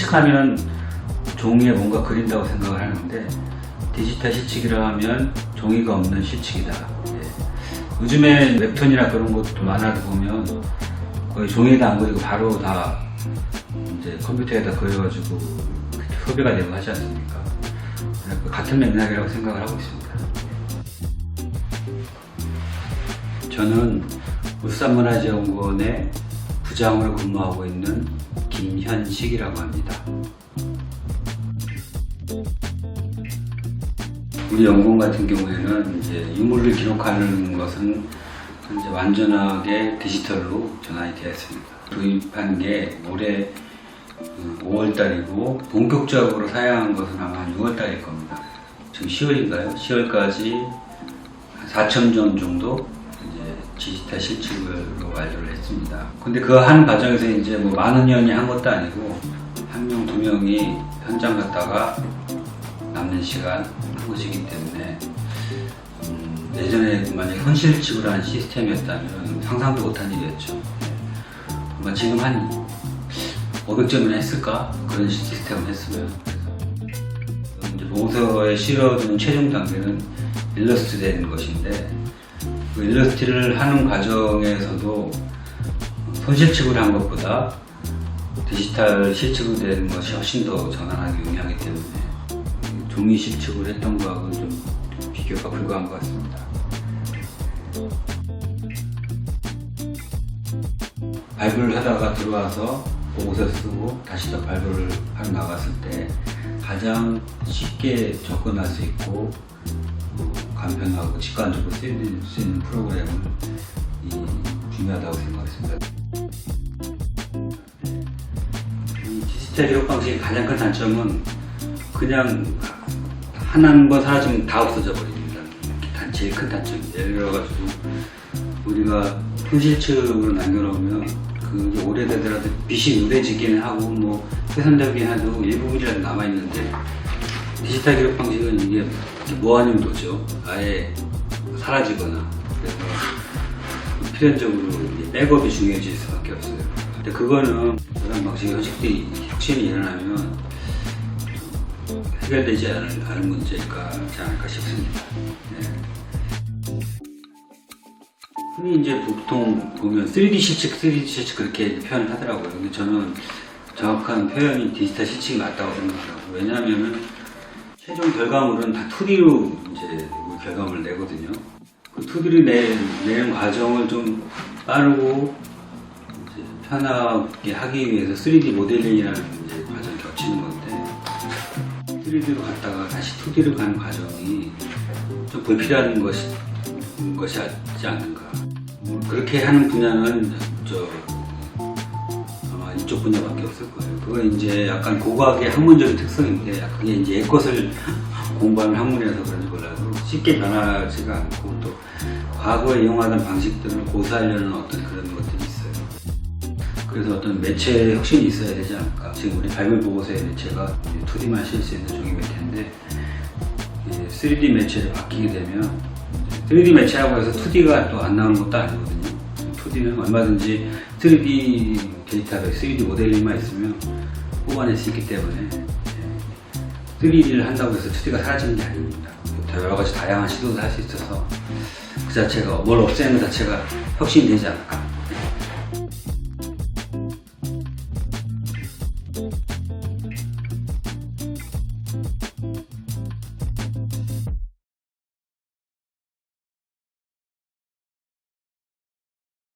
실측하면 종이에 뭔가 그린다고 생각을 하는데 디지털 실측이라 하면 종이가 없는 실측이다. 예. 요즘엔 웹툰이나 그런 것도 만화도 보면 거의 종이에다 안 그리고 바로 다 이제 컴퓨터에다 그려가지고 소비가 되고 하지 않습니까? 같은 맥락이라고 생각을 하고 있습니다. 저는 울산문화재연구원의 부장으로 근무하고 있는 김현식이라고 합니다. 우리 연구원 같은 경우에는 이제 유물을 기록하는 것은 이제 완전하게 디지털로 전환이 되었습니다. 도입한 게 올해 5월달이고 본격적으로 사용한 것은 아마 한 6월달일 겁니다. 지금 10월인가요? 10월까지 4,000점 정도 이제 디지털 실측으로 완료를 했습니다. 근데 그 한 과정에서 이제 뭐 많은 년이 한 것도 아니고 한 명, 두 명이 현장 갔다가 남는 시간 한 것이기 때문에 예전에 만약에 현실측으로 한 시스템이었다면 상상도 못한 일이었죠. 아마 지금 한 500점이나 했을까? 그런 시스템을 했으면. 이제 보고서에 실어주는 최종 단계는 일러스트 되는 것인데, 그 일러스트를 하는 과정에서도 손실측으로 한 것보다 디지털 실측으로 되는 것이 훨씬 더 전환하기 용이하기 때문에 종이 실측으로 했던 거하고는 좀 비교가 불가한 것 같습니다. 발굴을 하다가 들어와서 보고서 쓰고 다시 또 발굴을 하러 나갔을 때 가장 쉽게 접근할 수 있고 간편하고 직관적으로 쓸 수 있는 프로그램을 중요하다고 생각했습니다. 이 디지털 기록 방식의 가장 큰 단점은 그냥 하나 한 번 사라지면 다 없어져 버립니다. 제일 큰 단점이. 예를 들어가지고 우리가 현실측으로 남겨놓으면 그게 오래되더라도 빛이 누래지기는 하고 뭐 훼손되긴 해도 일부분이라도 남아있는데 디지털 기록 방식은 이게 무한용도죠. 아예 사라지거나. 그래서 필연적으로 백업이 중요해질 수밖에 없어요. 근데 그거는 그런 방식의 혁신이 일어나면 해결되지 않을 문제가 있지 않을까 싶습니다. 네. 흔히 이제 보통 보면 3D 실측 그렇게 표현을 하더라고요. 근데 저는 정확한 표현이 디지털 실측이 맞다고 생각하고, 왜냐하면 최종 결과물은 다 2D로 이제 결과물을 내거든요. 그 2D를 내는 과정을 좀 빠르고 이제 편하게 하기 위해서 3D 모델링이라는 이제 과정을 겹치는 건데, 3D로 갔다가 다시 2D로 가는 과정이 좀 불필요한 것이 있지 않는가. 그렇게 하는 분야는 아마 이쪽 분야밖에 없을 거예요. 그건 이제 약간 고고학의 학문적인 특성인데, 그게 이제 옛것을 공부하는 학문이라서 그런지 몰라도 쉽게 변하지가 않고, 또 과거에 이용하던 방식들을 고사하려는 어떤 그런 것들이 있어요. 그래서 어떤 매체 혁신이 있어야 되지 않을까. 지금 우리 발굴 보고서의 매체가 2D만 실 수 있는 종이 매체인데, 3D 매체를 바뀌게 되면 3D 매체라고 해서 2D가 또 안 나오는 것도 아니거든요. 2D는 얼마든지 3D 데이터를 3D 모델링만 있으면 뽑아낼 수 있기 때문에 3D를 한다고 해서 2D가 사라지는 게 아닙니다. 여러 가지 다양한 시도도 할 수 있어서 그 자체가, 뭘 없애는 자체가 혁신이 되지 않을까.